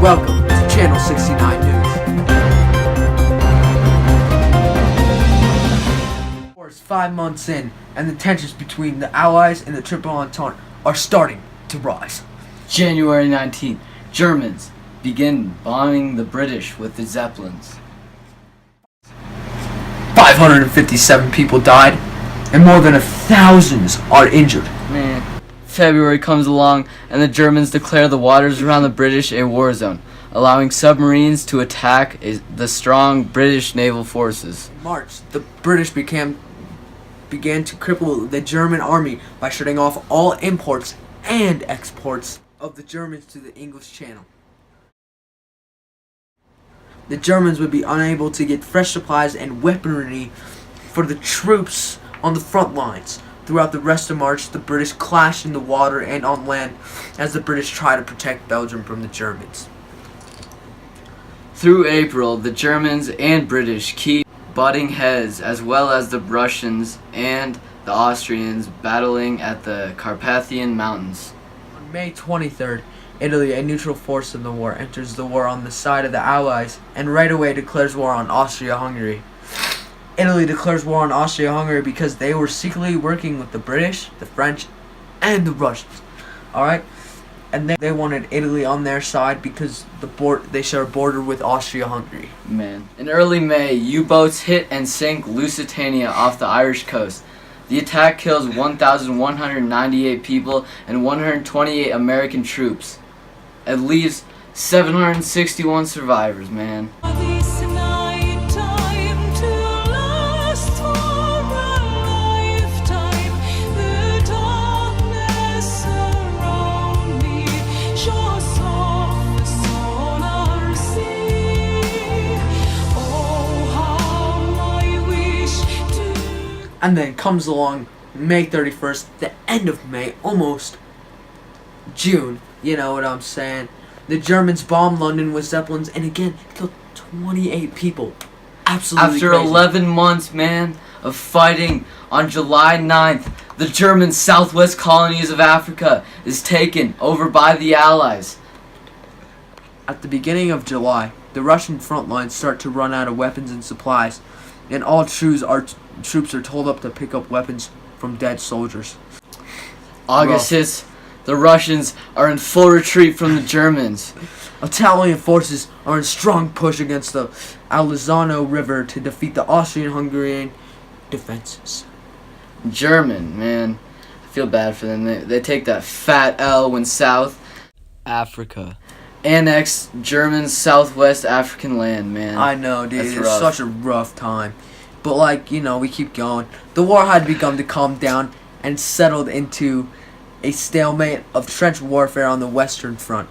Welcome to Channel 69 News. War is 5 months in, and the tensions between the Allies and the Triple Entente are starting to rise. January 19th, Germans begin bombing the British with the Zeppelins. 557 people died, and more than 1,000 are injured. Man. February comes along, and the Germans declare the waters around the British a war zone, allowing submarines to attack the strong British naval forces. In March, the British began to cripple the German army by shutting off all imports and exports of the Germans to the English Channel. The Germans would be unable to get fresh supplies and weaponry for the troops on the front lines. Throughout the rest of March, the British clashed in the water and on land as the British tried to protect Belgium from the Germans. Through April, the Germans and British keep butting heads, as well as the Russians and the Austrians battling at the Carpathian Mountains. On May 23rd, Italy, a neutral force in the war, enters the war on the side of the Allies and right away declares war on Austria-Hungary. Italy declares war on Austria-Hungary because they were secretly working with the British, the French, and the Russians. Alright? And they wanted Italy on their side because they share a border with Austria-Hungary. Man. In early May, U-boats hit and sank Lusitania off the Irish coast. The attack kills 1,198 people and 128 American troops. It leaves 761 survivors, man. And then comes along May 31st, the end of May, almost June, you know what I'm saying. The Germans bombed London with Zeppelins and again killed 28 people. Absolutely After crazy. 11 months, man, of fighting, on July 9th, the German southwest colonies of Africa is taken over by the Allies. At the beginning of July, the Russian front lines start to run out of weapons and supplies, and all troops are told up to pick up weapons from dead soldiers. August hits, the Russians are in full retreat from the Germans. Italian forces are in strong push against the Alizano River to defeat the Austrian-Hungarian defenses. German, man, I feel bad for them. They take that fat L when South Africa annexed German Southwest African land, man. I know, dude. That's It's rough. such a rough time. But, like, you know, we keep going. The war had begun to calm down and settled into a stalemate of trench warfare on the Western Front.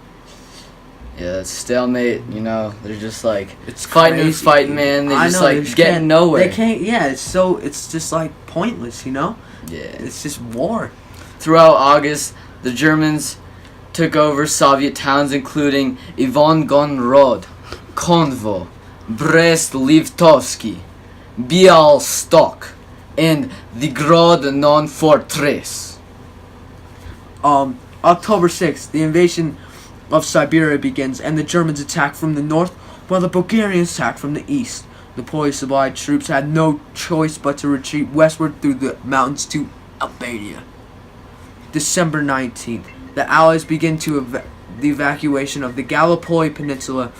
Yeah, it's stalemate, you know, they're just like, It's fighting and crazy. fighting, man, they I just know, like just getting can't- nowhere. They can't, yeah, it's just like pointless, you know? Yeah. It's just war. Throughout August, the Germans took over Soviet towns including Ivangorod, Konvo, Brest-Litovsky, Bialystok, and the Grodno Fortress. October 6th, the invasion of Siberia begins, and the Germans attack from the north, while the Bulgarians attack from the east. The poorly supplied troops had no choice but to retreat westward through the mountains to Albania. December 19th, the Allies begin the evacuation of the Gallipoli Peninsula.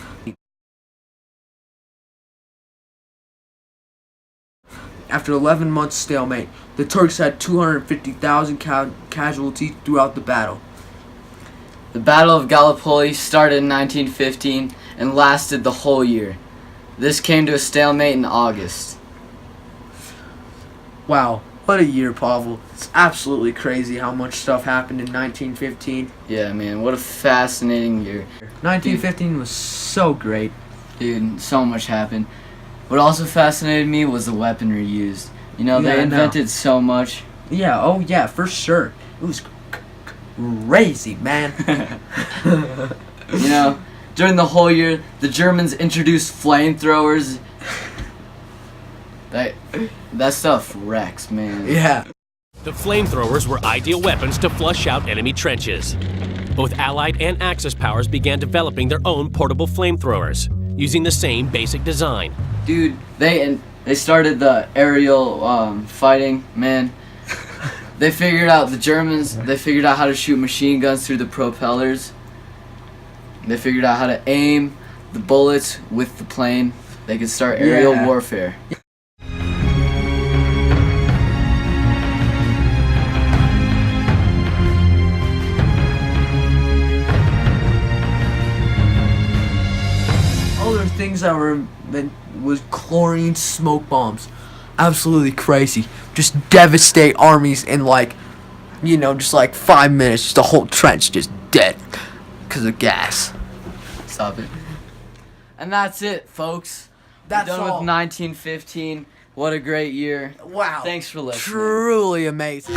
After 11 months stalemate, the Turks had 250,000 casualties throughout the battle. The Battle of Gallipoli started in 1915 and lasted the whole year. This came to a stalemate in August. Wow, what a year, Pavel. It's absolutely crazy how much stuff happened in 1915. Yeah, man, what a fascinating year. 1915 was so great. Dude, so much happened. What also fascinated me was the weaponry used. You know, Yeah, they I know. invented so much. Yeah, oh yeah, for sure. It was crazy, man. You know, during the whole year, the Germans introduced flamethrowers. That stuff wrecks, man. Yeah. The flamethrowers were ideal weapons to flush out enemy trenches. Both Allied and Axis powers began developing their own portable flamethrowers, using the same basic design. Dude, they started the aerial fighting, man. They figured out, the Germans, they figured out how to shoot machine guns through the propellers. They figured out how to aim the bullets with the plane. They could start aerial warfare. Other things that were was chlorine smoke bombs. Absolutely crazy. Just devastate armies in just like 5 minutes. Just a whole trench just dead because of gas. Stop it. And that's it, folks. That's We're done all. with 1915. What a great year. Wow. Thanks for listening. Truly amazing.